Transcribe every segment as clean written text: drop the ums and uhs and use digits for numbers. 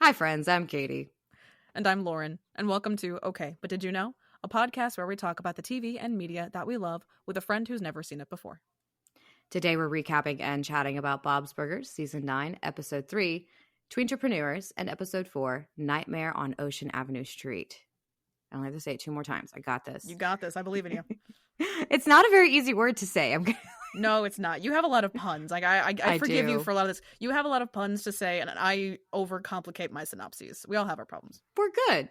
Hi, friends. I'm Katie. And I'm Lauren. And welcome to Okay, But Did You Know? A podcast where we talk about the TV and media that we love with a friend who's never seen it before. Today, we're recapping and chatting about Bob's Burgers, Season 9, Episode 3, Tweentrepreneurs, and Episode 4, Nightmare on Ocean Avenue Street. I only have to say it 2 more times. I got this. You got this. I believe in you. It's not a very easy word to say. No, it's not. You have a lot of puns. Like I forgive you for a lot of this. You have a lot of puns to say, and I overcomplicate my synopses. We all have our problems. We're good.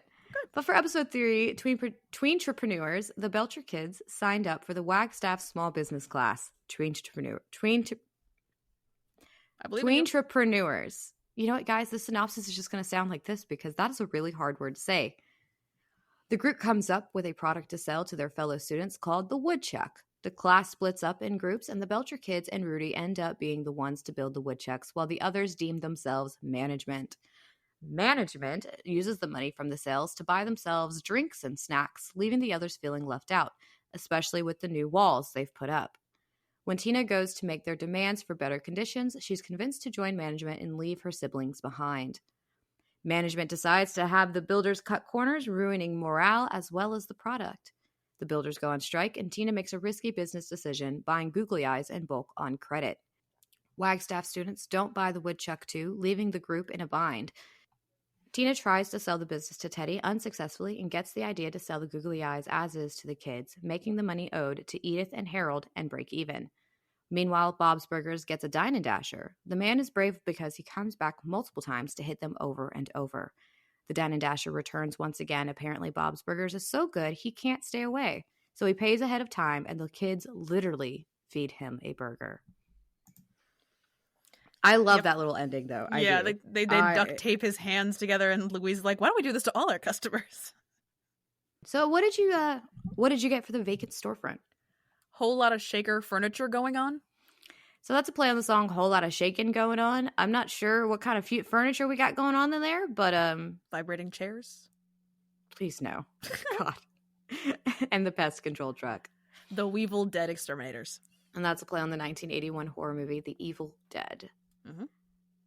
But for Episode 3, Tweentrepreneurs, the Belcher kids signed up for the Wagstaff Small Business Class. Tweentrepreneurs. You know what, guys? The synopsis is just going to sound like this because that is a really hard word to say. The group comes up with a product to sell to their fellow students called the woodchuck. The class splits up in groups, and the Belcher kids and Rudy end up being the ones to build the woodchucks, while the others deem themselves management. Management uses the money from the sales to buy themselves drinks and snacks, leaving the others feeling left out, especially with the new walls they've put up. When Tina goes to make their demands for better conditions, she's convinced to join management and leave her siblings behind. Management decides to have the builders cut corners, ruining morale as well as the product. The builders go on strike, and Tina makes a risky business decision, buying googly eyes in bulk on credit. Wagstaff students don't buy the woodchuck too, leaving the group in a bind. Tina tries to sell the business to Teddy unsuccessfully and gets the idea to sell the googly eyes as is to the kids, making the money owed to Edith and Harold and break even. Meanwhile, Bob's Burgers gets a dine and dasher. The man is brave because he comes back multiple times to hit them over and over. The dine and dasher returns once again. Apparently, Bob's Burgers is so good he can't stay away. So he pays ahead of time, and the kids literally feed him a burger. I love that little ending, though. They duct tape his hands together, and Louise is like, "Why don't we do this to all our customers?" So, what did you get for the vacant storefront? Whole lot of shaker furniture going on. So that's a play on the song "Whole Lot of Shaking" going on. I'm not sure what kind of furniture we got going on in there, but vibrating chairs. Please no, God, and the pest control truck, the Weevil Dead Exterminators, and that's a play on the 1981 horror movie "The Evil Dead." Mm-hmm.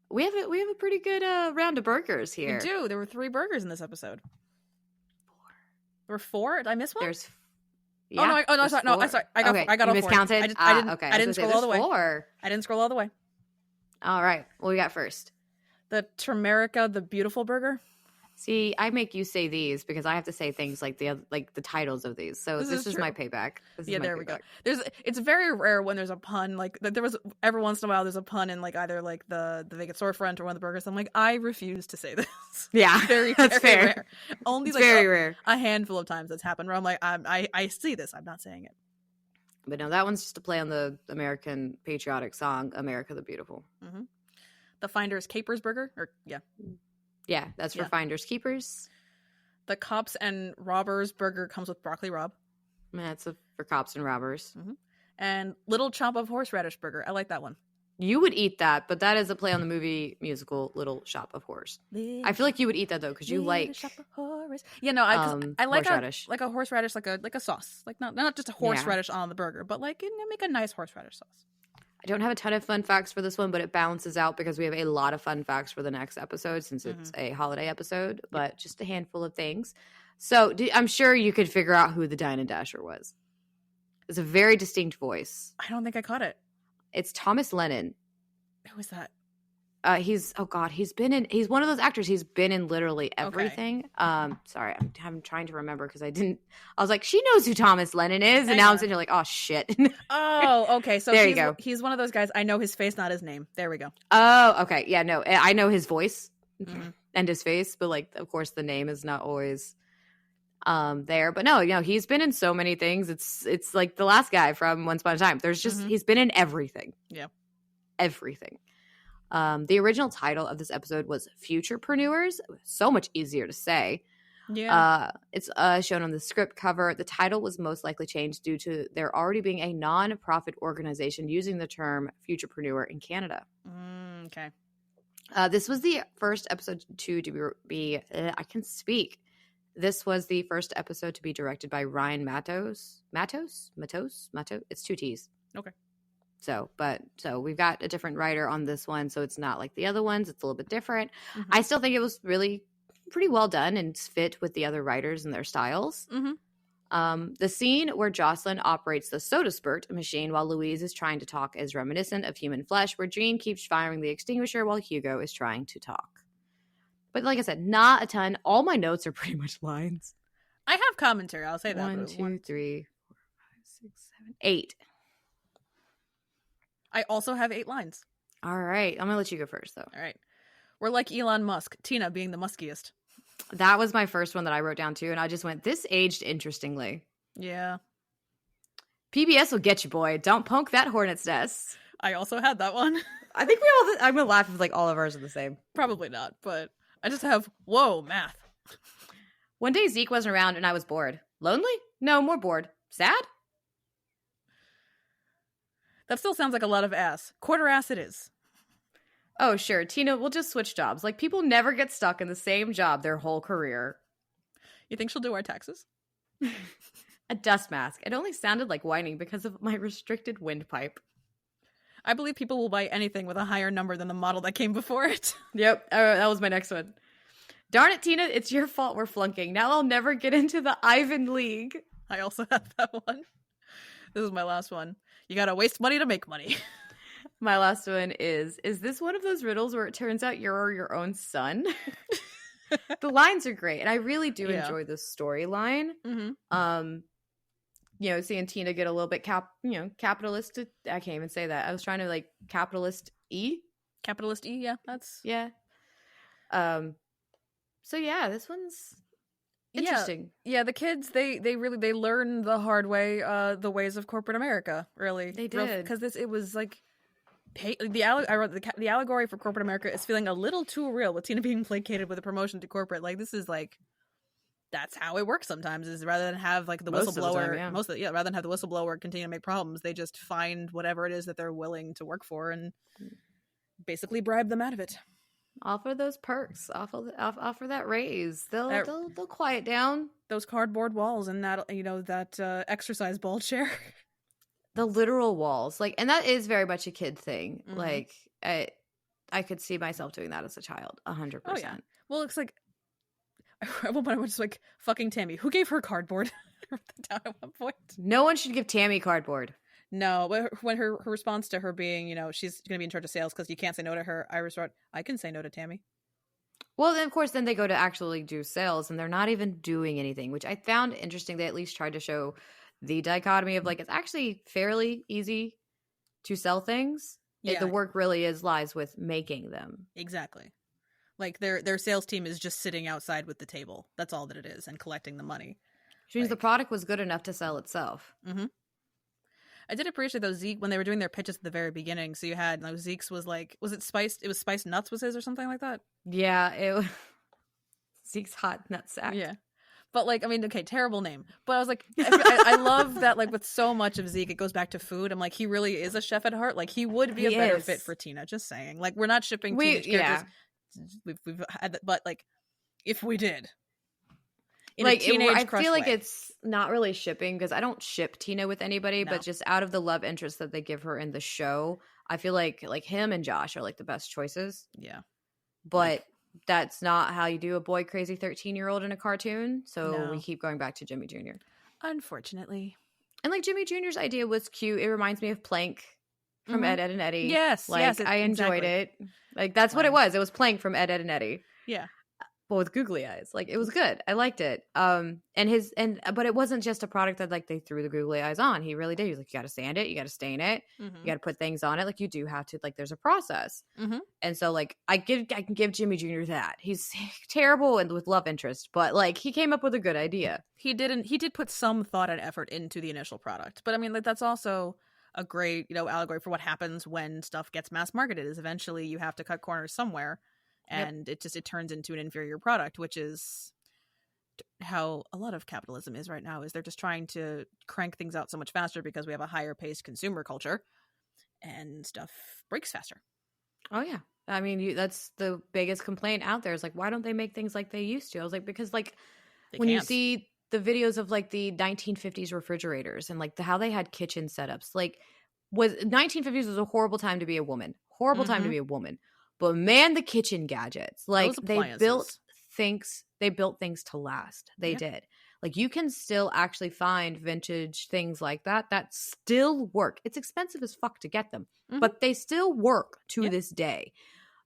We have a pretty good round of burgers here. We do. There were 3 burgers in this episode. 4. There were 4. Did I miss one? There's. Yeah, I'm sorry. I got all 4. Miscounted. I didn't scroll all the way. 4. I didn't scroll all the way. All right. What we got first? The Turmerica, the Beautiful Burger. See, I make you say these because I have to say things like the titles of these. So this is my payback. We go. It's very rare when there's a pun. Like there was every once in a while there's a pun in like either like the vacant storefront or one of the burgers. I'm like, I refuse to say this. Yeah, that's very rare. Only like very rare. A handful of times that's happened where I'm like, I see this. I'm not saying it. But no, that one's just a play on the American patriotic song "America the Beautiful." Mm-hmm. The Finders Capers Burger, Yeah, that's for finders keepers. The Cops and Robbers Burger comes with broccoli rabe. That's for cops and robbers. Mm-hmm. And Little Chop of Horseradish Burger. I like that one. You would eat that, but that is a play on the movie musical Little Shop of Horrors. I feel like you would eat that though because you like Shop of Horrors. Yeah, no, I like horseradish. like a horseradish, like a sauce, like not just a horseradish on the burger, but like make a nice horseradish sauce. I don't have a ton of fun facts for this one, but it balances out because we have a lot of fun facts for the next episode since it's a holiday episode, but just a handful of things. So I'm sure you could figure out who the Dine and Dasher was. It's a very distinct voice. I don't think I caught it. It's Thomas Lennon. Who is that? He's one of those actors. He's been in literally everything. Okay. Sorry, I'm trying to remember because I was like, she knows who Thomas Lennon is, and now I'm sitting here like, oh shit. Oh, okay. So there you go. He's one of those guys. I know his face, not his name. There we go. Oh, okay. Yeah, no, I know his voice and his face, but like, of course, the name is not always there. But no, he's been in so many things. It's like the last guy from Once Upon a Time. There's just he's been in everything. Yeah, everything. The original title of this episode was Futurepreneurs. So much easier to say. Yeah. It's shown on the script cover. The title was most likely changed due to there already being a non-profit organization using the term futurepreneur in Canada. Okay. This was the first episode to be I can speak. This was the first episode to be directed by Ryan Matos. It's 2 T's. Okay. So we've got a different writer on this one, so it's not like the other ones. It's a little bit different. Mm-hmm. I still think it was really pretty well done and fit with the other writers and their styles. Mm-hmm. The scene where Jocelyn operates the soda spurt machine while Louise is trying to talk is reminiscent of Human Flesh, where Jean keeps firing the extinguisher while Hugo is trying to talk. But like I said, not a ton. All my notes are pretty much lines. I have commentary. I'll say that. 1, 2, 3, 4, 5, 6, 7, 8. I also have 8 lines. All right. I'm going to let you go first, though. All right. We're like Elon Musk, Tina being the muskiest. That was my first one that I wrote down, too. And I just went, this aged interestingly. Yeah. PBS will get you, boy. Don't poke that hornet's nest. I also had that one. I think I'm going to laugh if like all of ours are the same. Probably not, but I just have, whoa, math. One day Zeke wasn't around and I was bored. Lonely? No, more bored. Sad? That still sounds like a lot of ass. Quarter ass it is. Oh, sure. Tina, we'll just switch jobs. Like, people never get stuck in the same job their whole career. You think she'll do our taxes? A dust mask. It only sounded like whining because of my restricted windpipe. I believe people will buy anything with a higher number than the model that came before it. Yep. That was my next one. Darn it, Tina. It's your fault we're flunking. Now I'll never get into the Ivan League. I also have that one. This is my last one. You gotta waste money to make money. My last one is this one of those riddles where it turns out you're your own son? The lines are great, and I really do enjoy the storyline. Mm-hmm. You know, seeing Tina get a little bit capitalist. I can't even say that. I was trying to like capitalist E. Capitalist E, yeah, that's yeah. So yeah, this one's interesting. Yeah, the kids they learn the hard way, the ways of corporate America. Really, they did, because it was like. I wrote the allegory for corporate America is feeling a little too real with Tina being placated with a promotion to corporate. Like, this is like, that's how it works sometimes, is rather than have like the whistleblower, rather than have the whistleblower continue to make problems, they just find whatever it is that they're willing to work for and basically bribe them out of it. Offer those perks, offer that raise. They'll quiet down those cardboard walls and that that exercise ball chair. The literal walls, like, and that is very much a kid thing. Mm-hmm. Like, I could see myself doing that as a child, 100%. Oh, yeah. Well, it's like, at one point I was just like, fucking Tammy. Who gave her cardboard? I wrote that down at one point. No one should give Tammy cardboard. No, but when her response to her being, she's going to be in charge of sales because you can't say no to her, I resort, I can say no to Tammy. Well, then, of course, then they go to actually do sales, and they're not even doing anything, which I found interesting. They at least tried to show the dichotomy of like, it's actually fairly easy to sell things. Yeah. The work really lies with making them. Exactly. Like their sales team is just sitting outside with the table. That's all that it is, and collecting the money. Which means the product was good enough to sell itself. Mm-hmm. I did appreciate those Zeke when they were doing their pitches at the very beginning. So you had Zeke's was like, was it spiced? It was spiced nuts was his or something like that. Yeah, it was Zeke's hot nutsack. Yeah. But, like, I mean, okay, terrible name. But I was like, I love that, like, with so much of Zeke, it goes back to food. I'm like, he really is a chef at heart. Like, he would be a better fit for Tina, just saying. Like, we're not shipping teenage characters. Yeah. We've had that, but, like, if we did. I feel like it's not really shipping, because I don't ship Tina with anybody, but just out of the love interest that they give her in the show, I feel like him and Josh are, like, the best choices. Yeah. But... that's not how you do a boy crazy 13-year-old in a cartoon. So we keep going back to Jimmy Jr. Unfortunately. And like Jimmy Jr.'s idea was cute. It reminds me of Plank from Ed, Ed and Eddie. Yes. Like, yes, I enjoyed it. Like, that's what it was. It was Plank from Ed, Ed and Eddie. Yeah. But with googly eyes. Like, it was good. I liked it. But it wasn't just a product that like they threw the googly eyes on. He really did. He was like, you got to sand it, you got to stain it, you got to put things on it. Like, you do have to, like, there's a process. And so like I can give Jimmy Jr. that. He's terrible and with love interest, but like he came up with a good idea. He did put some thought and effort into the initial product. But I mean, like, that's also a great, allegory for what happens when stuff gets mass marketed, is eventually you have to cut corners somewhere. And it turns into an inferior product, which is how a lot of capitalism is right now, is they're just trying to crank things out so much faster because we have a higher paced consumer culture and stuff breaks faster. Oh, yeah. I mean, that's the biggest complaint out there is like, why don't they make things like they used to? I was like, because like when you see the videos of like the 1950s refrigerators and like how they had kitchen setups, like was 1950s was a horrible time to be a woman. Horrible time to be a woman. But man, the kitchen gadgets. Like Those they appliances. built things to last. They Yeah. did. Like you can still actually find vintage things like that still work. It's expensive as fuck to get them, but they still work to this day.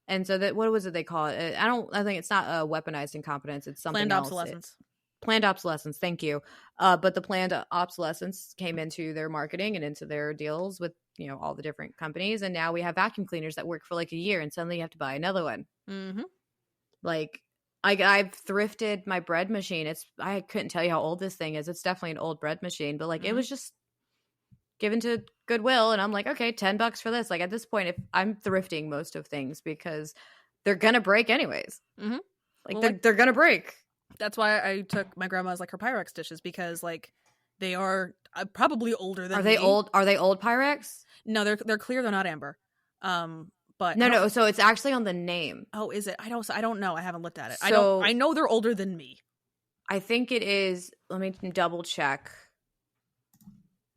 And so that, what was it they call it? I think it's not weaponized incompetence. It's something Planned else. obsolescence. Planned obsolescence. Thank you. But the planned obsolescence came into their marketing and into their deals with, you know, all the different companies. And now we have vacuum cleaners that work for like a year and suddenly you have to buy another one. Like I've thrifted my bread machine. I couldn't tell you how old this thing is. It's definitely an old bread machine, but like it was just given to Goodwill. And I'm like, okay, $10 for this. Like at this point, if I'm thrifting most of things because they're going to break anyways. Like they're going to break. That's why I took my grandma's like her Pyrex dishes, because like they are probably older than me. Are they old Pyrex? No, they're clear. They're not amber. But no. So it's actually on the name. Oh, is it? I don't know. I haven't looked at it. So, I know they're older than me. I think it is. Let me double check,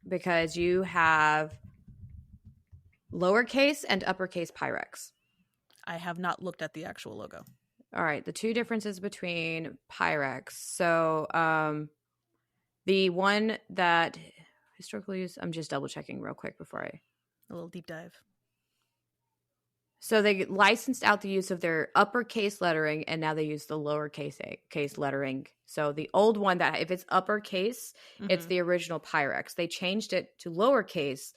because you have lowercase and uppercase Pyrex. I have not looked at the actual logo. All right, the two differences between Pyrex. So, the one that historically used, I'm just double checking real quick before a little deep dive. So they licensed out the use of their uppercase lettering, and now they use the lowercase case lettering. So the old one, that if it's uppercase, it's the original Pyrex. They changed it to lowercase,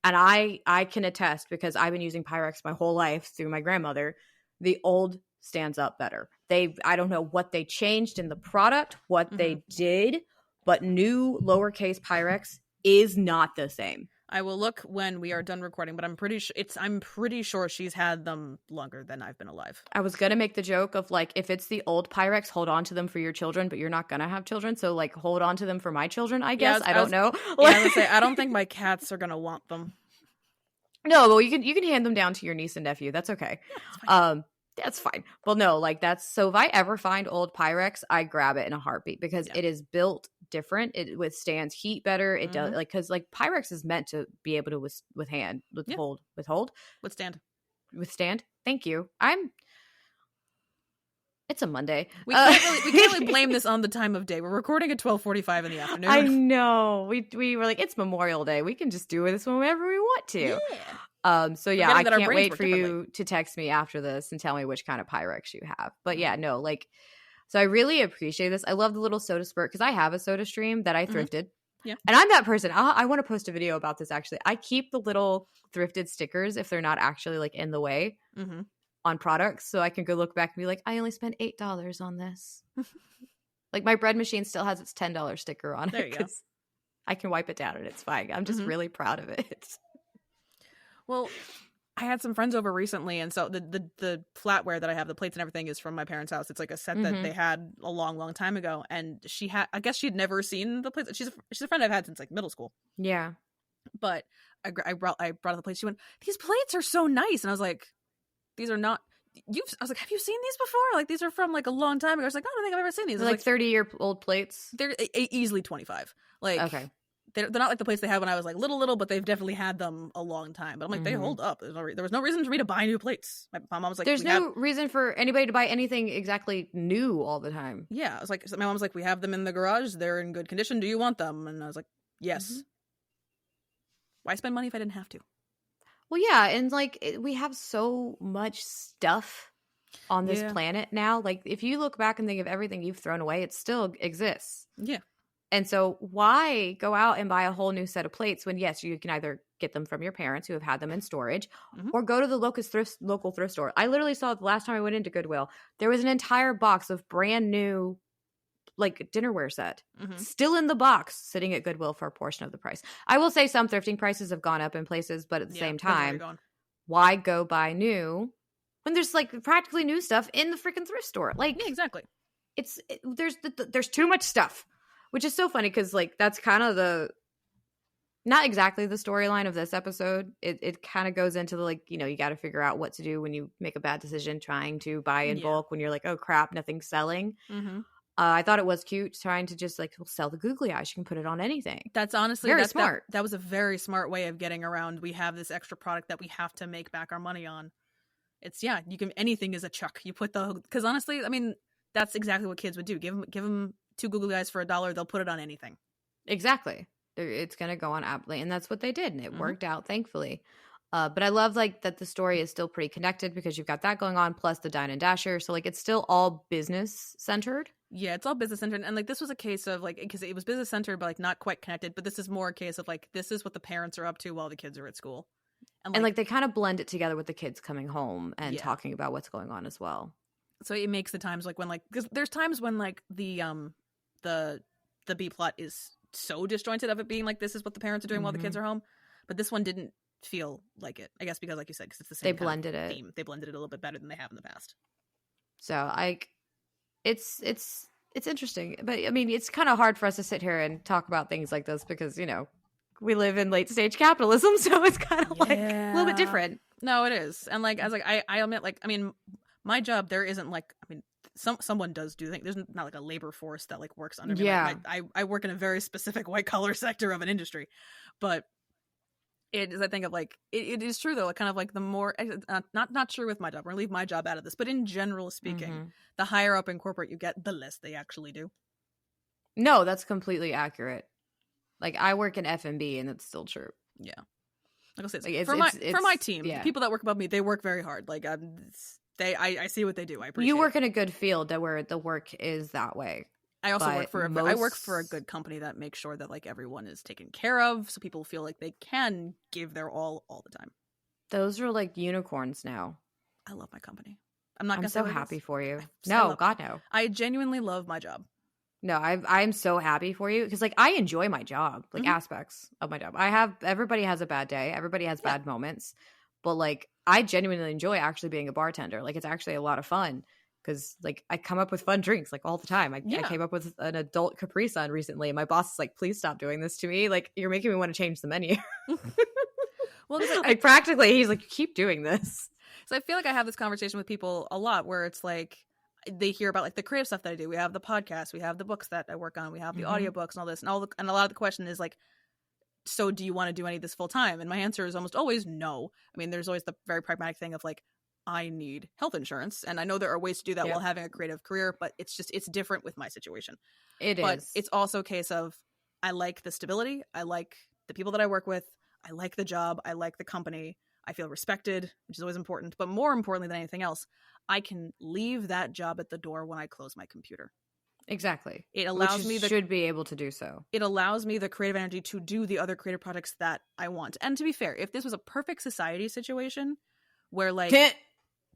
and I can attest, because I've been using Pyrex my whole life through my grandmother. The old stands up better. I don't know what they changed in the product, what they did, but new lowercase Pyrex is not the same. I will look when we are done recording, but I'm pretty sure she's had them longer than I've been alive. I was gonna make the joke of like, if it's the old Pyrex, hold on to them for your children, but you're not gonna have children, so like hold on to them for my children, I guess. I don't know. Yeah, I would say I don't think my cats are gonna want them. No, well, you can hand them down to your niece and nephew. That's okay. Yeah, that's fine. Well, no, like so if I ever find old Pyrex, I grab it in a heartbeat, because it is built different. It withstands heat better. It does, like, because like Pyrex is meant to be able to withstand. Thank you. It's a Monday. We can't really blame this on the time of day. We're recording at 12:45 in the afternoon. I know. We were like, it's Memorial Day. We can just do this whenever we want to. Yeah. So yeah, I can't wait for you to text me after this and tell me which kind of Pyrex you have. But yeah, no, like, so I really appreciate this. I love the little soda spurt, because I have a soda stream that I thrifted. Yeah. And I'm that person. I want to post a video about this, actually. I keep the little thrifted stickers if they're not actually like in the way on products, so I can go look back and be like, I only spent $8 on this. Like my bread machine still has its $10 sticker on it. There you go. I can wipe it down and it's fine. I'm just really proud of it. Well, I had some friends over recently, and so the flatware that I have, the plates and everything, is from my parents' house. It's like a set that they had a long time ago, and I guess she'd never seen the plates. She's a friend I've had since like middle school. Yeah. But I brought the plates. She went, "These plates are so nice," and I was like, "These are not." I was like, "Have you seen these before? Like, these are from like a long time ago." I was like, "No, I don't think I've ever seen these." They're like 30-year-old plates. They're easily 25. Like, okay. They're not like the plates they had when I was like little, but they've definitely had them a long time. But I'm like, they hold up. There was no reason for me to buy new plates. My mom was like, there's no reason for anybody to buy anything exactly new all the time. Yeah, I was like, so my mom was like, we have them in the garage. They're in good condition. Do you want them? And I was like, yes. Why spend money if I didn't have to? Well, yeah, and like we have so much stuff on this planet now. Like if you look back and think of everything you've thrown away, it still exists. Yeah. And so why go out and buy a whole new set of plates when, yes, you can either get them from your parents who have had them in storage or go to the local thrift store. I literally saw the last time I went into Goodwill, there was an entire box of brand new like dinnerware set still in the box sitting at Goodwill for a portion of the price. I will say some thrifting prices have gone up in places, but at the same time, why go buy new when there's like practically new stuff in the freaking thrift store? Like, yeah, exactly. There's too much stuff. Which is so funny because, like, that's kind of not exactly the storyline of this episode. It kind of goes into the, like, you know, you got to figure out what to do when you make a bad decision trying to buy in bulk when you're like, oh, crap, nothing's selling. I thought it was cute trying to just like sell the googly eyes. You can put it on anything. That's honestly very smart. That was a very smart way of getting around. We have this extra product that we have to make back our money on. It's you can, anything is a chuck. You put because honestly, I mean, that's exactly what kids would do. Give them 2 googly eyes for $1. They'll put it on anything. Exactly. It's going to go on aptly. And that's what they did. And it worked out, thankfully. But I love like that the story is still pretty connected because you've got that going on plus the Dine and Dasher. So like it's still all business centered. Yeah, it's all business centered. And like this was a case of like, because it was business centered, but like not quite connected. But this is more a case of like, this is what the parents are up to while the kids are at school. And like they kind of blend it together with the kids coming home and talking about what's going on as well. So it makes the times like when like, because there's times when like the B plot is so disjointed of it being like, this is what the parents are doing while the kids are home. But this one didn't feel like it, I guess, because like you said, because it's the same blended it. theme. They blended it a little bit better than they have in the past. So it's interesting, but I mean, it's kind of hard for us to sit here and talk about things like this because we live in late stage capitalism, so it's kind of like a little bit different. No, it is, and like as like I admit, like I mean, my job there isn't like I mean. Someone does do things. There's not like a labor force that like works under me. Yeah, like, I work in a very specific white collar sector of an industry, but it is. I think of like it is true though. Like kind of like the more not true with my job. We're gonna leave my job out of this, but in general speaking, the higher up in corporate you get, the less they actually do. No, that's completely accurate. Like I work in F&B, and it's still true. Yeah, like I said, like for my team, the people that work above me, they work very hard. Like I see what they do. I appreciate you work in a good field where the work is that way. I also work for a good company that makes sure that like everyone is taken care of, so people feel like they can give their all the time. Those are like unicorns now. I love my company. I'm so happy for you. No, God no. I genuinely love my job. No, I'm so happy for you because like I enjoy my job, like aspects of my job. Everybody has a bad day, everybody has bad moments, but like I genuinely enjoy actually being a bartender. Like it's actually a lot of fun because like I come up with fun drinks like all the time. I came up with an adult Capri Sun recently, and my boss is like, "Please stop doing this to me. Like you're making me want to change the menu." Well, like practically, he's like, "Keep doing this." So I feel like I have this conversation with people a lot where it's like they hear about like the creative stuff that I do. We have the podcast, we have the books that I work on, we have the audiobooks and all this, and a lot of the question is like, so do you want to do any of this full time? And my answer is almost always no. I mean, there's always the very pragmatic thing of like, I need health insurance, and I know there are ways to do that while having a creative career, but it's different with my situation. But it's also a case of I like the stability, I like the people that I work with, I like the job, I like the company, I feel respected, which is always important. But more importantly than anything else, I can leave that job at the door when I close my computer. Exactly. It allows me should be able to do so. It allows me the creative energy to do the other creative projects that I want. And to be fair, if this was a perfect society situation where like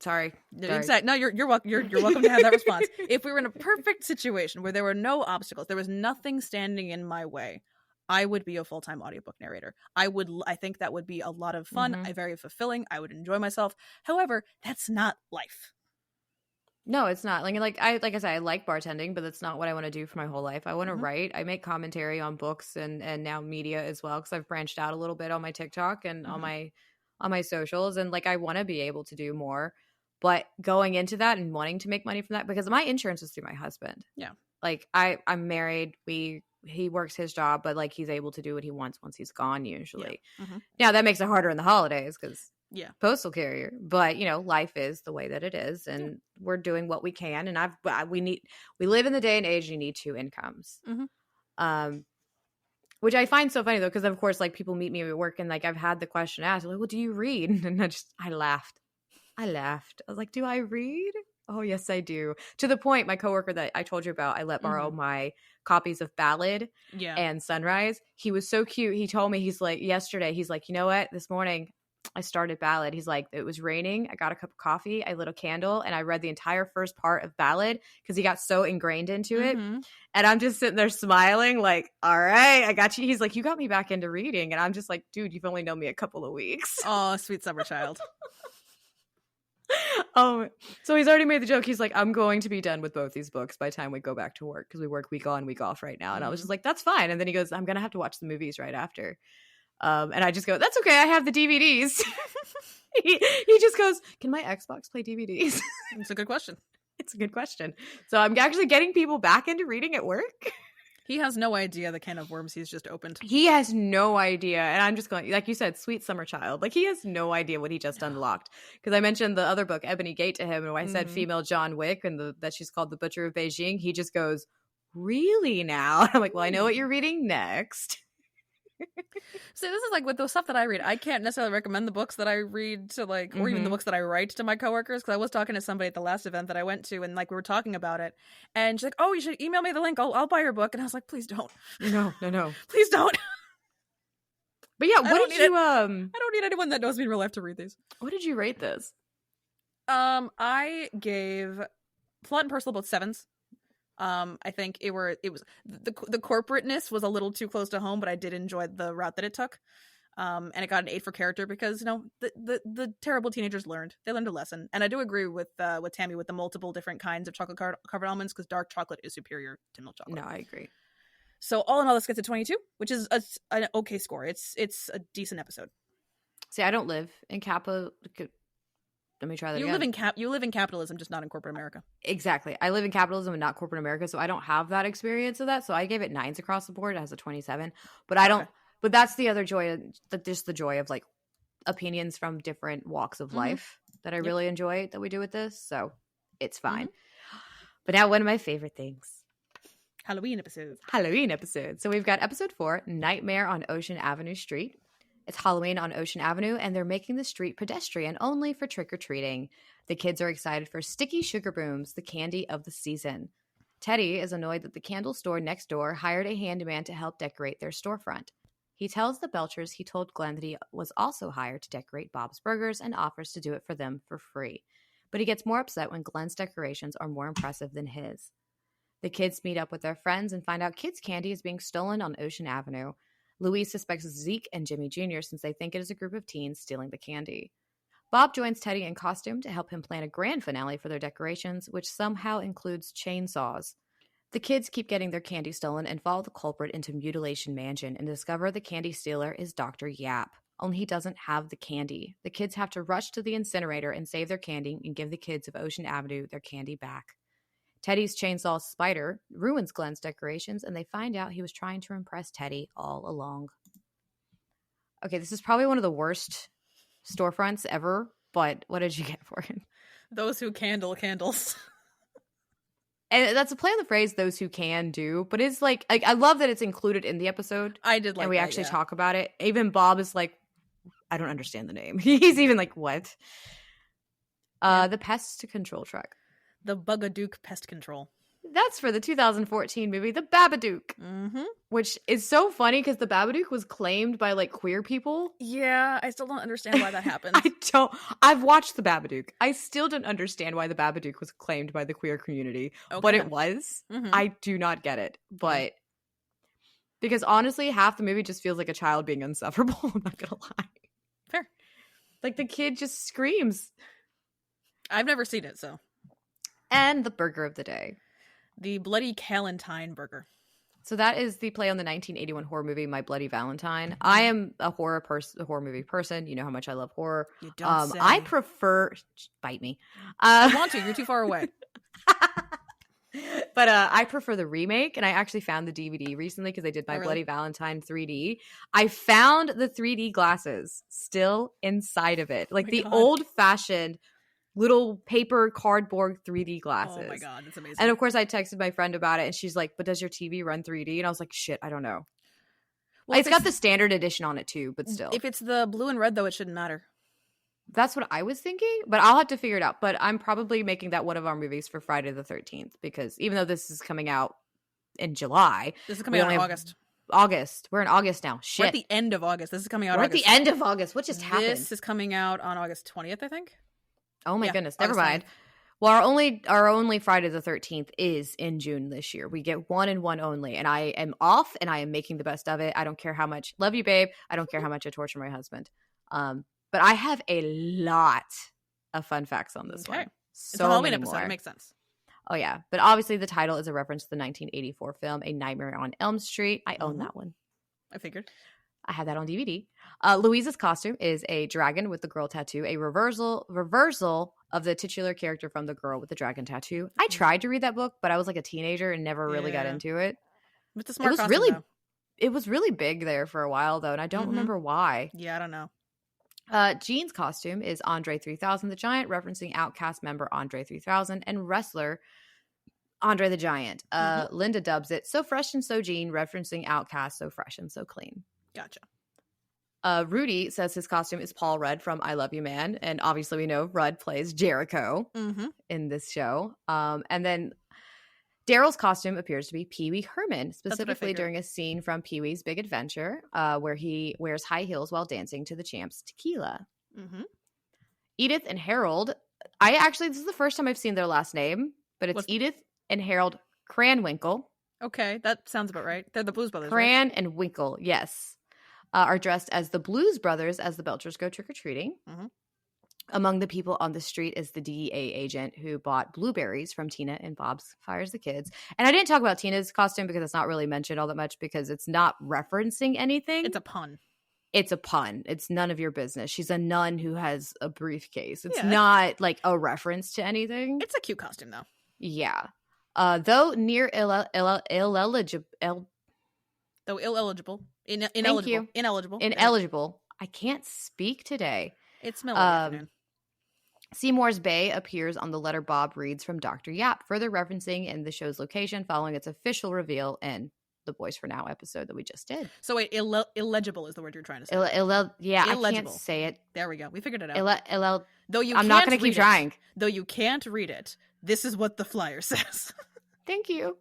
Sorry. No, you're welcome to have that response. If we were in a perfect situation where there were no obstacles, there was nothing standing in my way, I would be a full-time audiobook narrator. I think that would be a lot of fun, very fulfilling. I would enjoy myself. However, that's not life. No, it's not. Like I said, I like bartending, but that's not what I want to do for my whole life. I want to write. I make commentary on books and now media as well, because I've branched out a little bit on my TikTok and on my socials, and like I want to be able to do more. But going into that and wanting to make money from that, because my insurance is through my husband. Yeah, like I'm married. He works his job, but like he's able to do what he wants once he's gone usually. Now that makes it harder in the holidays because postal carrier, but life is the way that it is, and we're doing what we can. And we live in the day and age you need 2 incomes. Which I find so funny though, because of course like people meet me at work and like I've had the question asked, like, well, do you read? And I laughed. I was like, do I read? Oh, yes, I do. To the point, my coworker that I told you about, I let borrow my copies of Ballad and Sunrise. He was so cute. He told me, yesterday, he's like, you know what? This morning, I started Ballad. He's like, it was raining. I got a cup of coffee. I lit a candle, and I read the entire first part of Ballad because he got so ingrained into it. And I'm just sitting there smiling like, all right, I got you. He's like, you got me back into reading. And I'm just like, dude, you've only known me a couple of weeks. Oh, sweet summer child. So he's already made the joke. He's like, I'm going to be done with both these books by the time we go back to work, because we work week on, week off right now. And I was just like, that's fine. And then he goes, I'm gonna have to watch the movies right after. And I just go, that's okay, I have the DVDs. he just goes, can my Xbox play DVDs? It's a good question. It's a good question. So I'm actually getting people back into reading at work. He has no idea the can of worms he's just opened. He has no idea. And I'm just going, like you said, sweet summer child. Like, he has no idea what he just unlocked. Because I mentioned the other book, Ebony Gate, to him. And when I said female John Wick and that she's called The Butcher of Beijing, he just goes, really now? I'm like, well, I know what you're reading next. So this is like with the stuff that I read. I can't necessarily recommend the books that I read to like, or even the books that I write to my coworkers. Because I was talking to somebody at the last event that I went to, and like we were talking about it, and she's like, "Oh, you should email me the link. I'll buy your book." And I was like, "Please don't. No, Please don't." But yeah, what did you I don't need anyone that knows me in real life to read these. What did you rate this? I gave Plot and Personal both 7s. I think it was the corporateness was a little too close to home, but I did enjoy the route that it took. And it got an 8 for character because, you know, the terrible teenagers they learned a lesson. And I do agree with Tammy with the multiple different kinds of chocolate covered almonds, because dark chocolate is superior to milk chocolate. No, I agree. So all in all, this gets a 22, which is an okay score. It's a decent episode. See, I don't live in Kappa. Let me try that again. You live in capitalism, just not in corporate America. Exactly. I live in capitalism and not corporate America, so I don't have that experience of that. So I gave it 9s across the board. It has a 27. But I don't. Okay. But that's the other joy, just the joy of like opinions from different walks of life that I really enjoy that we do with this. So it's fine. But now one of my favorite things. Halloween episodes. So we've got episode 4, Nightmare on Ocean Avenue Street. It's Halloween on Ocean Avenue, and they're making the street pedestrian only for trick-or-treating. The kids are excited for sticky sugar brooms, the candy of the season. Teddy is annoyed that the candle store next door hired a handyman to help decorate their storefront. He tells the Belchers he told Glenn that he was also hired to decorate Bob's Burgers and offers to do it for them for free. But he gets more upset when Glenn's decorations are more impressive than his. The kids meet up with their friends and find out kids' candy is being stolen on Ocean Avenue. Louise suspects Zeke and Jimmy Jr. since they think it is a group of teens stealing the candy. Bob joins Teddy in costume to help him plan a grand finale for their decorations, which somehow includes chainsaws. The kids keep getting their candy stolen and follow the culprit into Mutilation Mansion and discover the candy stealer is Dr. Yap, only he doesn't have the candy. The kids have to rush to the incinerator and save their candy and give the kids of Ocean Avenue their candy back. Teddy's chainsaw spider ruins Glenn's decorations, and they find out he was trying to impress Teddy all along. Okay, this is probably one of the worst storefronts ever, but what did you get for it? Those who candle candles. And that's a play on the phrase, those who can do, but it's like I love that it's included in the episode. I did like and we that, actually talk about it. Even Bob is like, I don't understand the name. He's even like, what? The pest control truck. The Bugadook Pest Control. That's for the 2014 movie, The Babadook. Which is so funny because The Babadook was claimed by like queer people. Yeah, I still don't understand why that happened. I've watched The Babadook. I still don't understand why The Babadook was claimed by the queer community. Okay. But it was. I do not get it. But because honestly, half the movie just feels like a child being insufferable. I'm not going to lie. Fair. Like the kid just screams. I've never seen it, so. And the burger of the day. The Bloody Callentine burger. So that is the play on the 1981 horror movie My Bloody Valentine. I am a horror movie person. You know how much I love horror. You don't say. I prefer bite me. I want to. You're too far away. But I prefer the remake, and I actually found the DVD recently because I did My Bloody Valentine 3D. I found the 3D glasses still inside of it, like the old-fashioned little paper cardboard 3D glasses. Oh my god, that's amazing. And of course I texted my friend about it, and she's like, but does your TV run 3D? And I was like, shit, I don't know. Well, it's got the standard edition on it too, but still. If it's the blue and red though, it shouldn't matter. That's what I was thinking, but I'll have to figure it out. But I'm probably making that one of our movies for Friday the 13th, because even though this is coming out in July. This is coming out in August. We're in August now. Shit. We're at the end of August. This is coming out We're August. At the end of August. What just happened? This is coming out on August 20th, I think. Oh my goodness. Never mind. 20th. Well, our only Friday the 13th is in June this year. We get one and one only, and I am off, and I am making the best of it. I don't care how much. Love you, babe. I don't care how much I torture my husband. But I have a lot of fun facts on this one. So it's a Halloween episode. It makes sense. Oh, yeah. But obviously the title is a reference to the 1984 film, A Nightmare on Elm Street. I own that one. I figured. I had that on DVD. Louise's costume is a dragon with the girl tattoo, a reversal of the titular character from The Girl with the Dragon Tattoo. I tried to read that book, but I was like a teenager and never really got into it. It's a smart costume, though. It was really big there for a while, though, and I don't remember why. Yeah, I don't know. Jean's costume is Andre 3000 the Giant, referencing Outcast member Andre 3000, and wrestler Andre the Giant. Linda dubs it So Fresh and So Jean, referencing Outcast, So Fresh and So Clean. Gotcha. Rudy says his costume is Paul Rudd from I Love You Man, and obviously we know Rudd plays Jericho in this show. And then Daryl's costume appears to be Pee-wee Herman, specifically during a scene from Pee-wee's Big Adventure, where he wears high heels while dancing to the Champ's Tequila. Edith and Harold, this is the first time I've seen their last name, but it's Edith and Harold Cranwinkle. Okay, that sounds about right. They're the Blues Brothers, Cran and Winkle, yes. Are dressed as the Blues Brothers as the Belchers go trick-or-treating. Among the people on the street is the DEA agent who bought blueberries from Tina and Bob's Fires the Kids. And I didn't talk about Tina's costume because it's not really mentioned all that much because it's not referencing anything. It's a pun. It's a pun. It's none of your business. She's a nun who has a briefcase. It's not like a reference to anything. It's a cute costume, though. Yeah. Though near ineligible. I can't speak today. It's middle afternoon. Seymour's Bay appears on the letter Bob reads from Dr. Yap, further referencing in the show's location following its official reveal in the Boys for Now episode that we just did. So wait, illegible is the word you're trying to say. Illegible. I can't say it. There we go. We figured it out. I'm not going to keep trying. Though you can't read it, this is what the flyer says. Thank you.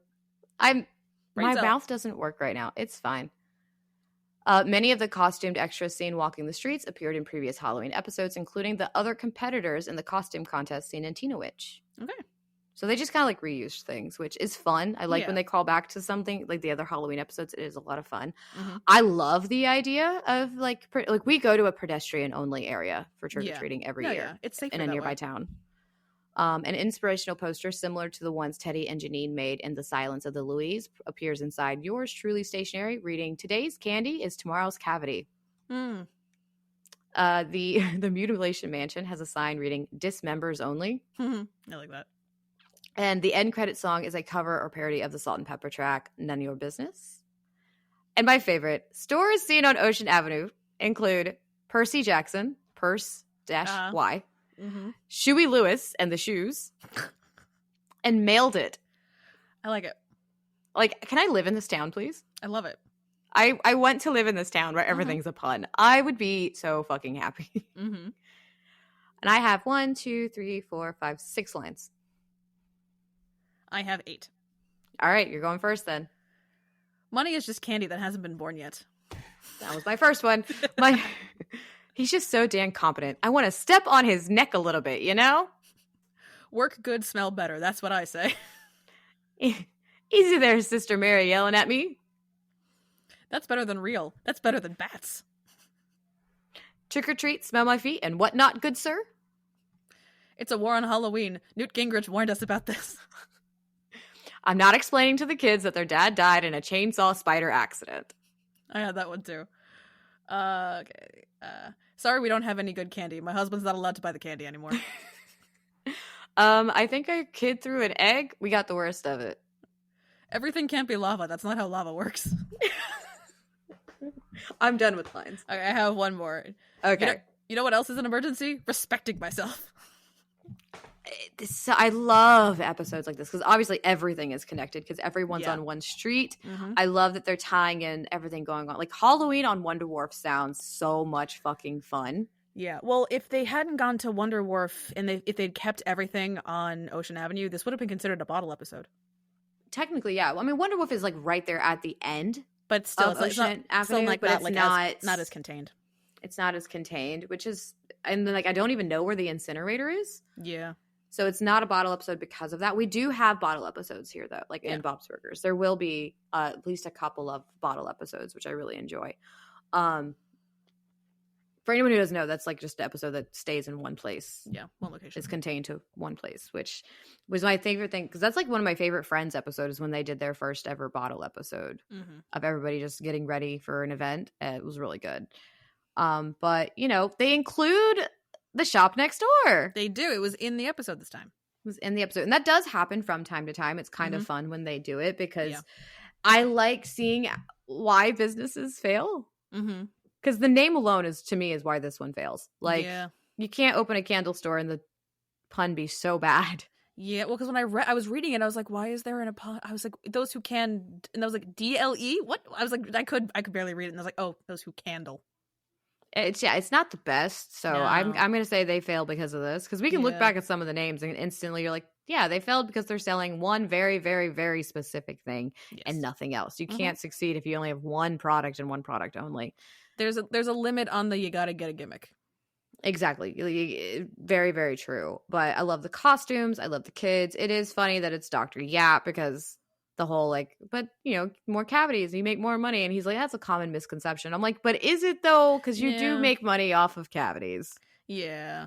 My mouth doesn't work right now. It's fine. Many of the costumed extras seen walking the streets appeared in previous Halloween episodes, including the other competitors in the costume contest seen in Teen Witch. Okay. So they just kind of like reused things, which is fun. I like when they call back to something like the other Halloween episodes. It is a lot of fun. I love the idea of like we go to a pedestrian only area for trick-or-treating every year. Yeah. It's safer in a nearby town. An inspirational poster similar to the ones Teddy and Janine made in The Silence of the Louise appears inside Yours Truly stationery, reading, "Today's candy is tomorrow's cavity." The Mutilation Mansion has a sign reading, "Dismembers only." I like that. And the end credit song is a cover or parody of the Salt and Pepper track, "None of Your Business." And my favorite, stores seen on Ocean Avenue include Percy Jackson, Purse-Y, Shuey Lewis and the Shoes, and Mailed It. I like it. Like, can I live in this town, please? I love it. I want to live in this town where everything's a pun. I would be so fucking happy. And I have 1, 2, 3, 4, 5, 6 lines. I have 8. All right, you're going first then. Money is just candy that hasn't been born yet. That was my first one. He's just so damn competent. I want to step on his neck a little bit, you know? Work good, smell better. That's what I say. Easy there, Sister Mary yelling at me. That's better than real. That's better than bats. Trick or treat, smell my feet, and what not, good sir? It's a war on Halloween. Newt Gingrich warned us about this. I'm not explaining to the kids that their dad died in a chainsaw spider accident. I had that one too. Okay. Sorry we don't have any good candy. My husband's not allowed to buy the candy anymore. I think a kid threw an egg. We got the worst of it. Everything can't be lava. That's not how lava works. I'm done with lines. Okay, I have one more. Okay. You know what else is an emergency? Respecting myself. I love episodes like this because obviously everything is connected because everyone's on one street. I love that they're tying in everything going on. Like Halloween on Wonder Wharf sounds so much fucking fun. Yeah. Well, if they hadn't gone to Wonder Wharf and if they'd kept everything on Ocean Avenue, this would have been considered a bottle episode. Technically, yeah. I mean, Wonder Wharf is like right there at the end, but still, it's Ocean Avenue, like but that, it's like not as contained. It's not as contained, which is, and then like I don't even know where the incinerator is. Yeah. So it's not a bottle episode because of that. We do have bottle episodes here, though, like in Bob's Burgers. There will be at least a couple of bottle episodes, which I really enjoy. For anyone who doesn't know, that's like just an episode that stays in one place. Yeah, one location. It's contained to one place, which was my favorite thing. Because that's like one of my favorite Friends episodes when they did their first ever bottle episode of everybody just getting ready for an event. It was really good. But, you know, they include the shop next door. They do. It was in the episode this time. It was in the episode. And that does happen from time to time. It's kind of fun when they do it because I like seeing why businesses fail. Because the name alone is, to me, is why this one fails. Like, you can't open a candle store and the pun be so bad. Yeah, well, because when I was reading it, I was like, why is there a pun? I was like, those who can, and I was like, DLE? What? I was like, I could barely read it, and I was like, oh, those who candle. It's not the best, so no. I'm going to say they fail because of this, because we can look back at some of the names and instantly you're like, yeah, they failed because they're selling one very, very, very specific thing and nothing else. You can't succeed if you only have one product and one product only. There's a limit on the you gotta get a gimmick. Exactly. Very, very true. But I love the costumes. I love the kids. It is funny that it's Dr. Yap because the whole like, but more cavities, you make more money. And he's like, that's a common misconception. I'm like, but is it though? Because you do make money off of cavities. Yeah.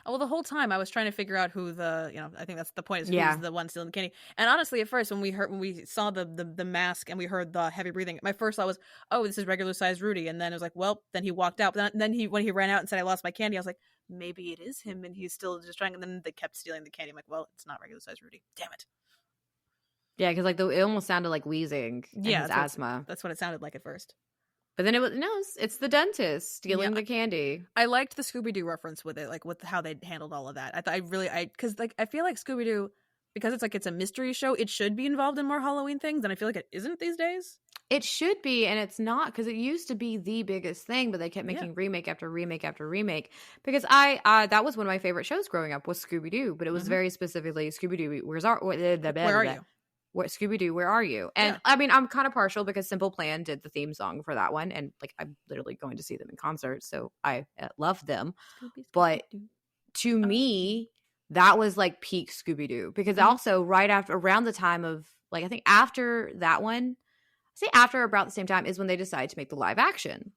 Oh, well, the whole time I was trying to figure out who the, I think that's the point, is who's the one stealing the candy. And honestly, at first, when we saw the mask and we heard the heavy breathing, my first thought was, oh, this is regular sized Rudy. And then it was like, well, then he walked out. But then when he ran out and said, I lost my candy, I was like, maybe it is him and he's still just trying. And then they kept stealing the candy. I'm like, well, it's not regular sized Rudy. Damn it. Yeah, because like it almost sounded like wheezing. Yeah, his asthma. That's what it sounded like at first. But then it's the dentist stealing the candy. I liked the Scooby-Doo reference with it, like with how they handled all of that. Because like I feel like Scooby-Doo, because it's a mystery show, it should be involved in more Halloween things, and I feel like it isn't these days. It should be, and it's not, because it used to be the biggest thing, but they kept making remake after remake after remake. Because that was one of my favorite shows growing up, was Scooby-Doo, but it was very specifically Scooby-Doo. Where are you? Scooby-Doo, where are you? And I mean, I'm kind of partial because Simple Plan did the theme song for that one, and like I'm literally going to see them in concert, so I love them. But to me, that was like peak Scooby-Doo, because also around the time of like, I think after that one, after about the same time is when they decided to make the live action.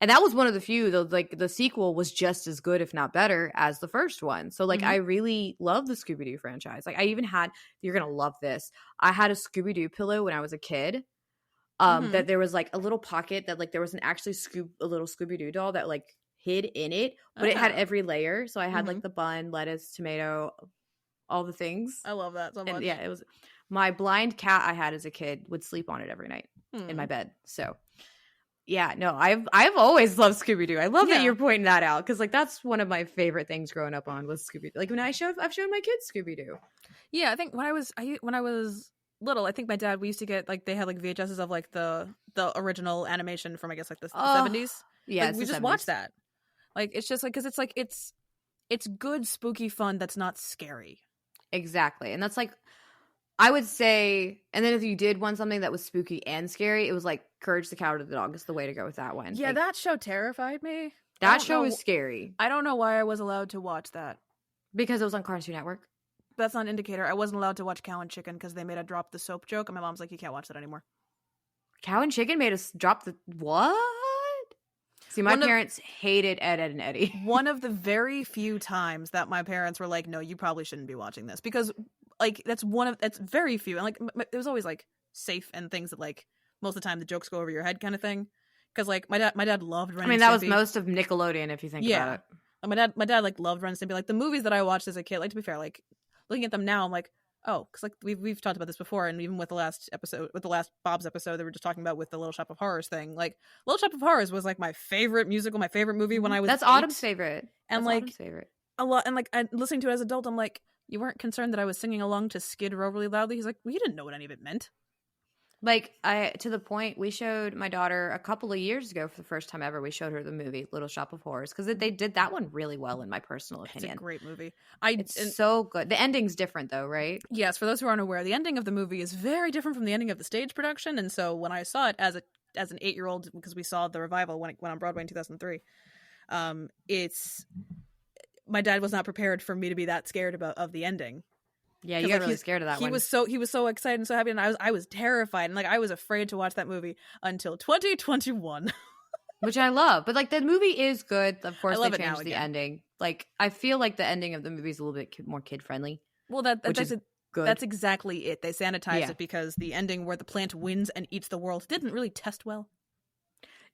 And that was one of the few, though, like the sequel was just as good, if not better, as the first one. So like I really love the Scooby-Doo franchise. Like I even had, you're going to love this, I had a Scooby-Doo pillow when I was a kid, that there was like a little pocket that like there was a little Scooby-Doo doll that like hid in it, but it had every layer. So I had like the bun, lettuce, tomato, all the things. I love that so much. And it was my blind cat I had as a kid would sleep on it every night in my bed. So yeah, no, I've always loved Scooby-Doo. I love that you're pointing that out, because like that's one of my favorite things growing up on was Scooby-Doo. Like when I've shown my kids Scooby-Doo. Yeah, I think when I was little, I think my dad, we used to get like, they had like VHSs of like the original animation from I guess like the 70s. Yeah, like, we just 70s. watched that. Like it's just like, because it's like it's good spooky fun that's not scary. Exactly, and that's like, I would say, and then if you did want something that was spooky and scary, it was like Courage the Cowardly Dog is the way to go with that one. Yeah, like, that show terrified me. That show was scary. I don't know why I was allowed to watch that. Because it was on Cartoon Network. That's not an indicator. I wasn't allowed to watch Cow and Chicken because they made a drop the soap joke, and my mom's like, you can't watch that anymore. Cow and Chicken made us drop the what? See, my parents hated Ed, Ed, and Eddie. One of the very few times that my parents were like, no, you probably shouldn't be watching this, because like that's very few, and like it was always like safe and things that like most of the time the jokes go over your head kind of thing, because like my dad loved Ren and Stimpy. That was most of Nickelodeon if you think about it. My dad like loved Ren and Stimpy. Like the movies that I watched as a kid, like to be fair, like looking at them now, I'm like, oh, because like we've talked about this before, and even with the last Bob's episode that we were just talking about with the Little Shop of Horrors thing, like Little Shop of Horrors was like my favorite musical, my favorite movie when I was That's 8. Autumn's favorite. And that's like Autumn's favorite. A lot, and like listening to it as an adult, I'm like, you weren't concerned that I was singing along to Skid Row really loudly? He's like, well, you didn't know what any of it meant. Like, to the point, we showed my daughter a couple of years ago for the first time ever, we showed her the movie Little Shop of Horrors, because they did that one really well, in my personal opinion. It's a great movie. It's so good. The ending's different, though, right? Yes, for those who aren't aware, the ending of the movie is very different from the ending of the stage production, and so when I saw it as an 8-year-old, because we saw the revival when it went on Broadway in 2003, my dad was not prepared for me to be that scared of the ending. Yeah, you got really scared of that one. He was so excited and so happy, and I was terrified, and like I was afraid to watch that movie until 2021. Which I love. But like the movie is good. Of course they changed the again. ending. Like I feel like the ending of the movie is a little bit more kid friendly. Well, that's good. That's exactly it. They sanitized it because the ending where the plant wins and eats the world didn't really test well.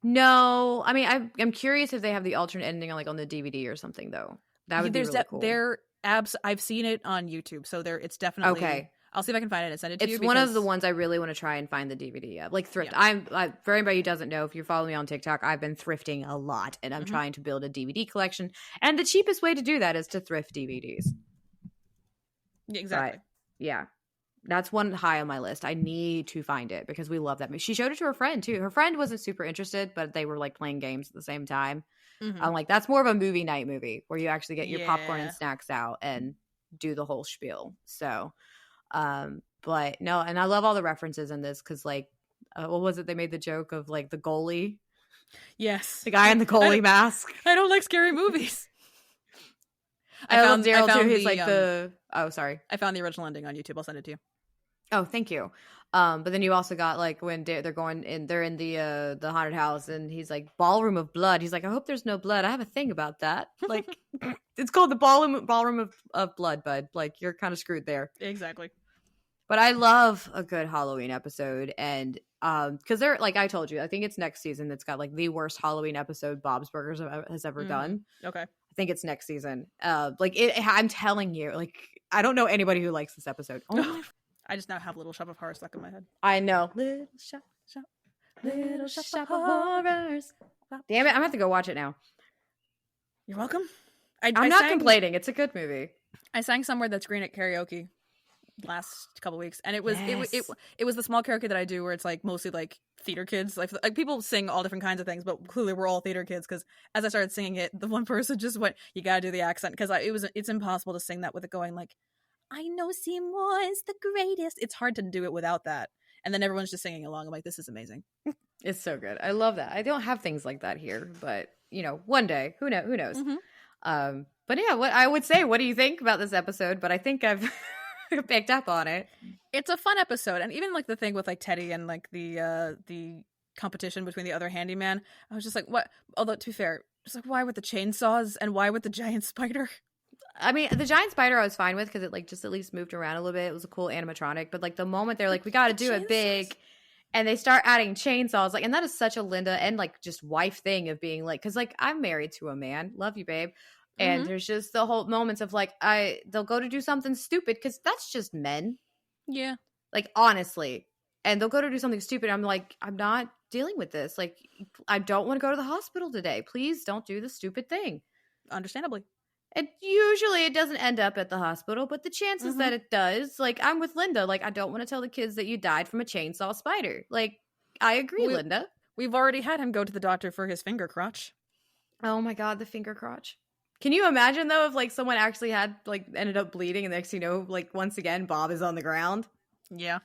No, I mean, I'm curious if they have the alternate ending on like on the DVD or something though. That would be really cool. I've seen it on YouTube, so it's definitely. Okay. I'll see if I can find it and send it to you. It's one of the ones I really want to try and find the DVD of. Like thrift. Yeah. For anybody who doesn't know, if you're following me on TikTok, I've been thrifting a lot and I'm trying to build a DVD collection. And the cheapest way to do that is to thrift DVDs. Exactly. But, yeah. That's one high on my list. I need to find it because we love that movie. She showed it to her friend too. Her friend wasn't super interested, but they were like playing games at the same time. I'm like, that's more of a movie night movie where you actually get your popcorn and snacks out and do the whole spiel. So, but no, and I love all the references in this because like, what was it? They made the joke of like the goalie. Yes. The guy in the goalie mask. I don't like scary movies. I love Daryl too. He's like oh, sorry. I found the original ending on YouTube. I'll send it to you. Oh, thank you. But then you also got like when they're going in, they're in the haunted house, and he's like ballroom of blood. He's like, I hope there's no blood. I have a thing about that. Like, it's called the ballroom of blood, bud. Like, you're kind of screwed there. Exactly. But I love a good Halloween episode, and because they're like I told you, I think it's next season that's got like the worst Halloween episode Bob's Burgers has ever done. Okay. I think it's next season. I'm telling you, like, I don't know anybody who likes this episode. Oh. I just now have Little Shop of Horrors stuck in my head. I know. Little shop of horrors. Damn it, I'm gonna have to go watch it now. You're welcome. I'm not complaining. It's a good movie. I sang Somewhere That's Green at karaoke last couple weeks, and it was the small karaoke that I do where it's like mostly like theater kids. Like people sing all different kinds of things, but clearly we're all theater kids because as I started singing it, the one person just went, "You gotta do the accent," because it's impossible to sing that with it going like, I know Seymour is the greatest. It's hard to do it without that. And then everyone's just singing along. I'm like, this is amazing. It's so good. I love that. I don't have things like that here, but one day, who knows? But yeah, what I would say, what do you think about this episode? But I think I've picked up on it. It's a fun episode. And even like the thing with like Teddy and like the competition between the other handyman, I was just like, what? Although to be fair, just like, why with the chainsaws and why with the giant spider? I mean, the giant spider I was fine with because it like just at least moved around a little bit. It was a cool animatronic. But like the moment they're like, we got to do it big, and they start adding chainsaws, like, and that is such a Linda and like just wife thing of being like, because like I'm married to a man, love you, babe, and there's just the whole moments of like they'll go to do something stupid because that's just men, yeah, like honestly, and they'll go to do something stupid. I'm like, I'm not dealing with this. Like, I don't want to go to the hospital today. Please don't do the stupid thing. Understandably. And usually it doesn't end up at the hospital, but the chances that it does, like, I'm with Linda. Like, I don't want to tell the kids that you died from a chainsaw spider. Like, I agree, Linda. We've already had him go to the doctor for his finger crotch. Oh my God, the finger crotch. Can you imagine, though, if, like, someone actually had, like, ended up bleeding and next thing you know, like, once again, Bob is on the ground? Yeah.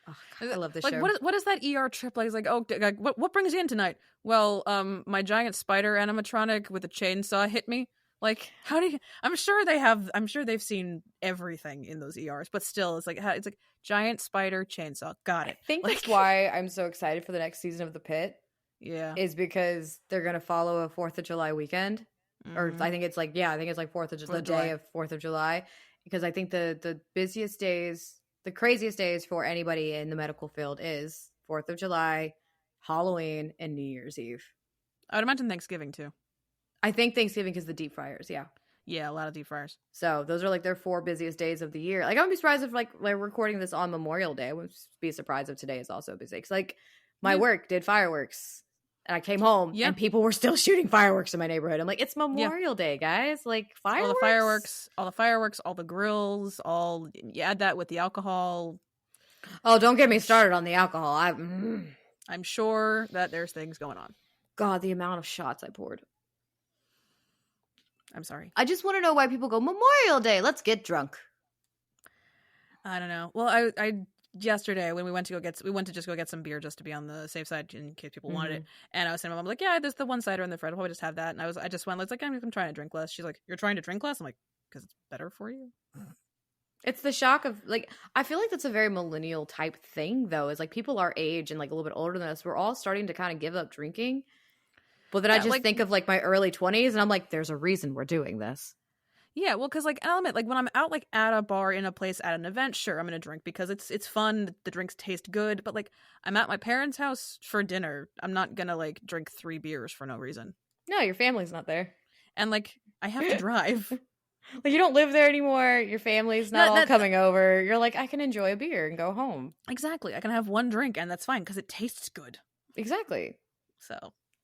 Oh, God, I love this like, show. What is that ER trip like? He's like, oh, what brings you in tonight? Well, my giant spider animatronic with a chainsaw hit me. Like, how do you? I'm sure they've seen everything in those ERs, but still, it's like giant spider chainsaw. Got it. I think that's why I'm so excited for the next season of The Pit. Yeah, is because they're gonna follow a 4th of July weekend, or I think it's like 4th of July, the day of 4th of July, because I think the busiest days, the craziest days for anybody in the medical field is 4th of July, Halloween, and New Year's Eve. I would imagine Thanksgiving too. I think Thanksgiving because the deep fryers, yeah. Yeah, a lot of deep fryers. So those are like their 4 busiest days of the year. Like, I wouldn't be surprised if like we're recording this on Memorial Day. I wouldn't be surprised if today is also busy. Because like my work did fireworks, and I came home and people were still shooting fireworks in my neighborhood. I'm like, it's Memorial Day, guys. Like, fireworks, all the grills, you add that with the alcohol. Oh, don't get me started on the alcohol. I'm sure that there's things going on. God, the amount of shots I poured. I'm sorry. I just want to know why people go Memorial Day. Let's get drunk. I don't know. Well, I yesterday when we went to just go get some beer just to be on the safe side in case people wanted it. And I was saying to my mom, like, yeah, there's the one cider in the fridge. I'll probably just have that. And I just went, like, I'm trying to drink less. She's like, you're trying to drink less? I'm like, because it's better for you. It's the shock of like, I feel like that's a very millennial type thing though. Is like people our age and like a little bit older than us, we're all starting to kind of give up drinking. But then I just think of like my early 20s and I'm like, there's a reason we're doing this. Yeah, well, because like, and I'll admit, like when I'm out like at a bar, in a place, at an event, sure, I'm gonna drink because it's fun. The drinks taste good, but like I'm at my parents' house for dinner. I'm not gonna like drink 3 beers for no reason. No, your family's not there. And like I have to drive. Like, you don't live there anymore. Your family's not Yeah, all coming over. You're like, I can enjoy a beer and go home. exactly. I can have one drink and that's fine because it tastes good. Exactly. So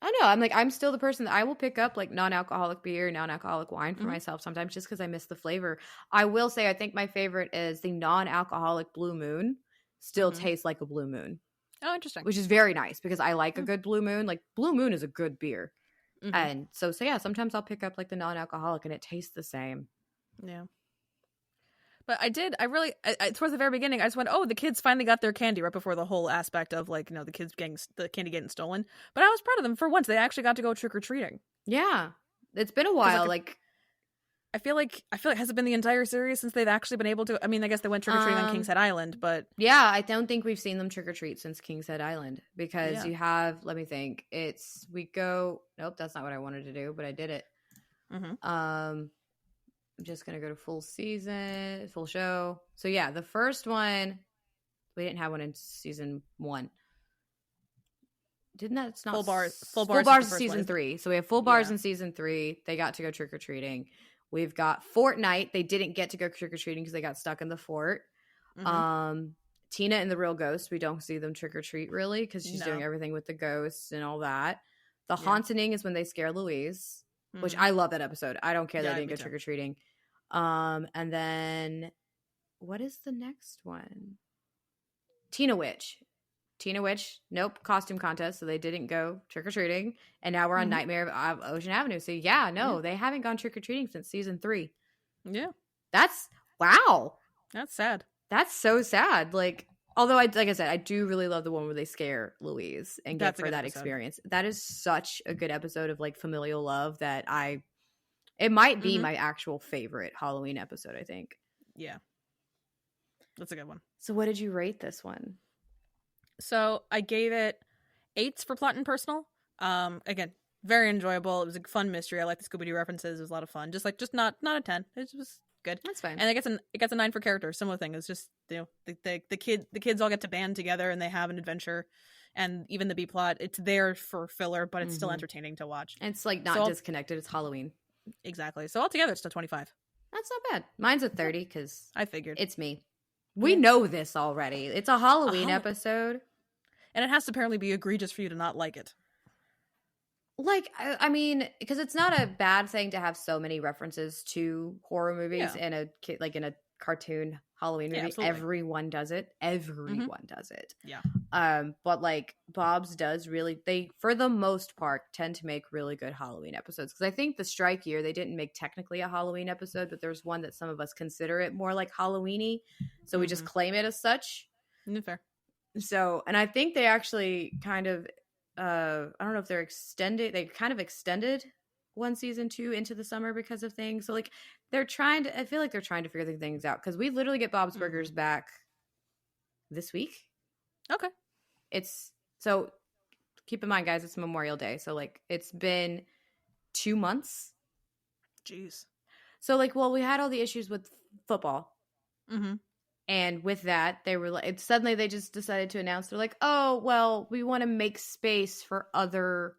I know. I'm like, I'm still the person that I will pick up like non-alcoholic beer, non-alcoholic wine for Mhm. myself sometimes just because I miss the flavor. I will say I think my favorite is the non-alcoholic Blue Moon. Still Mhm. tastes like a Blue Moon, oh, interesting. which is very nice because I like a Mm. good Blue Moon. Like, Blue Moon is a good beer. Mhm. And so yeah, sometimes I'll pick up like the non-alcoholic and it tastes the same. Yeah. But towards the very beginning, I just went, oh, the kids finally got their candy right before the whole aspect of like, the kids getting the candy getting stolen. But I was proud of them for once. They actually got to go trick or treating. Yeah. It's been a while. Like, I feel like has it been the entire series since they've actually been able to? I mean, I guess they went trick or treating on King's Head Island, but yeah, I don't think we've seen them trick or treat since King's Head Island because Yeah. you have. Let me think. Nope, that's not what I wanted to do, but I did it. Mhm. I'm just gonna go to full show. So yeah, the first one we didn't have one in season 1. Didn't that? It's not Full bars is Full the bars is first season one. 3. So we have full bars Yeah. in season 3. They got to go trick or treating. We've got Fortnite. They didn't get to go trick or treating because they got stuck in the fort. Mhm. Tina and the Real Ghost. We don't see them trick or treat really because she's doing everything with the ghosts and all that. The Haunting is when they scare Louise, which Mhm. I love that episode. I don't care Yeah, they didn't me go too. trick or treating. And then what is the next one? Tina Witch. Nope, costume contest, so they didn't go trick or treating. And now we're on Mhm. Nightmare of Ocean Avenue. So yeah, no, Yeah. they haven't gone trick or treating since season 3. Yeah. That's wow. That's sad. That's so sad. Like, although like I said, I do really love the one where they scare Louise and That's get a for good that episode. experience. That is such a good episode of like familial love that it might be Mhm. my actual favorite Halloween episode, I think. Yeah. That's a good one. So what did you rate this one? So I gave it 8s for plot and personal. Again, very enjoyable. It was a fun mystery. I like the Scooby-Doo references. It was a lot of fun. Just not a 10. It was good. That's fine. And it gets a 9 for character. Similar thing. It's just the kids all get to band together and they have an adventure. And even the B plot, it's there for filler, but it's still entertaining to watch. It's like not disconnected. It's Halloween. Exactly. So altogether, it's a 25. That's not bad. Mine's a 30 because I figured it's me. We know this already. It's a Halloween episode. And it has to apparently be egregious for you to not like it. Like, I mean, because it's not a bad thing to have so many references to horror movies in a cartoon Halloween movie. Everyone does it. Everyone does it. Yeah. But like Bob's does really, they for the most part tend to make really good Halloween episodes. Because I think the strike year they didn't make technically a Halloween episode, but there's one that some of us consider it more like Halloween-y, so we just claim it as such. Fair. So, and I think they actually kind of, I don't know if they're extended. They kind of extended one season 2 into the summer because of things. So like I feel like they're trying to figure the things out because we literally get Bob's Burgers back this week. Okay. So keep in mind, guys, it's Memorial Day. So like it's been 2 months. Jeez. So like, well, we had all the issues with football. Mm-hmm. And with that, they were like, suddenly they just decided to announce, they're like, oh, well, we want to make space for other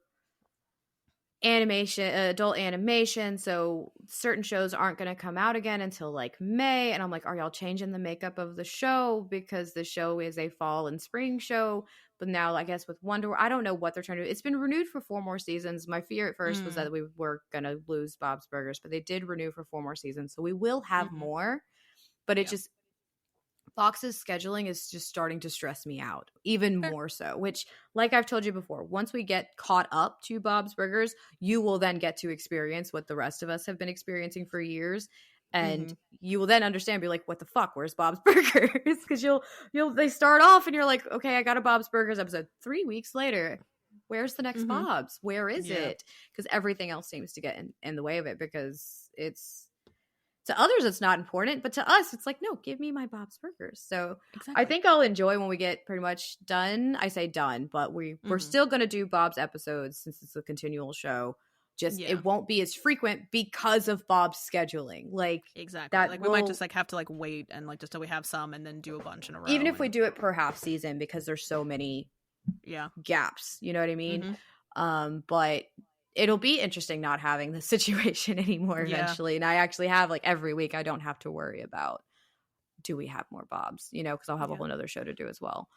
adult animation. So certain shows aren't going to come out again until like May. And I'm like, are y'all changing the makeup of the show? Because the show is a fall and spring show. But now I guess with Wonder Woman, I don't know what they're trying to do. It's been renewed for 4 more seasons. My fear at first was that we were going to lose Bob's Burgers, but they did renew for 4 more seasons. So we will have more, but it just, Fox's scheduling is just starting to stress me out even more so, which like I've told you before, once we get caught up to Bob's Burgers, you will then get to experience what the rest of us have been experiencing for years. And you will then understand, be like, what the fuck, where's Bob's Burgers? Because they start off and you're like, okay, I got a Bob's Burgers episode. 3 weeks later, where's the next Bob's? Where is it? Because everything else seems to get in the way of it because to others, it's not important, but to us, it's like, no, give me my Bob's Burgers. So I think I'll enjoy when we get pretty much done. I say done, but we're still going to do Bob's episodes since it's a continual show Just Yeah. it won't be as frequent because of Bob's scheduling. Like Exactly. that Like we might just like have to like wait and like just till we have some and then do a bunch in a row. even if we do it per half season because there's so many gaps. You know what I mean? But it'll be interesting not having this situation anymore eventually. And I actually have like every week I don't have to worry about do we have more Bobs, you know, because I'll have a whole other show to do as well.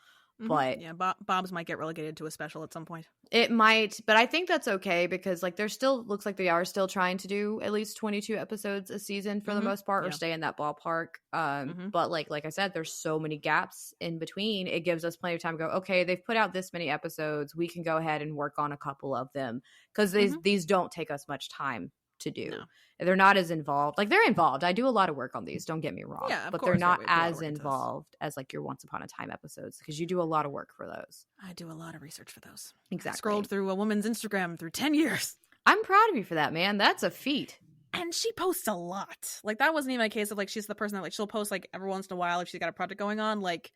But yeah, Bob's might get relegated to a special at some point. It might, but I think that's okay because like there's still looks like they are still trying to do at least 22 episodes a season for the most part or stay in that ballpark. But like I said, there's so many gaps in between. It gives us plenty of time to go, okay, they've put out this many episodes. We can go ahead and work on a couple of them because these don't take us much time to do. No. They're not as involved. Like they're involved. I do a lot of work on these. Don't get me wrong. Yeah, but they're not as involved as like your Once Upon a Time episodes because you do a lot of work for those. I do a lot of research for those. Exactly. I scrolled through a woman's Instagram through 10 years. I'm proud of you for that, man. That's a feat. And she posts a lot. Like that wasn't even a case of like she's the person that like she'll post like every once in a while if she's got a project going on. Like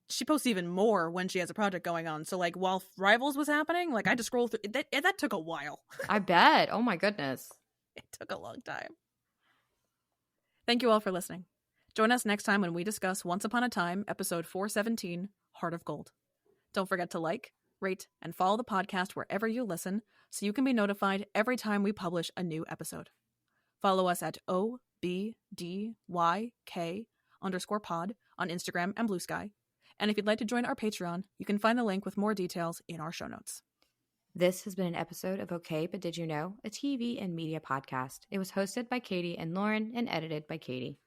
she posts even more when she has a project going on. So like while Rivals was happening, like I had to scroll through that took a while. I bet. Oh my goodness. It took a long time. Thank you all for listening. Join us next time when we discuss Once Upon a Time, episode 417, Heart of Gold. Don't forget to like, rate, and follow the podcast wherever you listen so you can be notified every time we publish a new episode. Follow us at OBDYK_pod on Instagram and Blue Sky. And if you'd like to join our Patreon, you can find the link with more details in our show notes. This has been an episode of Okay, But Did You Know? A TV and media podcast. It was hosted by Katie and Lauren and edited by Katie.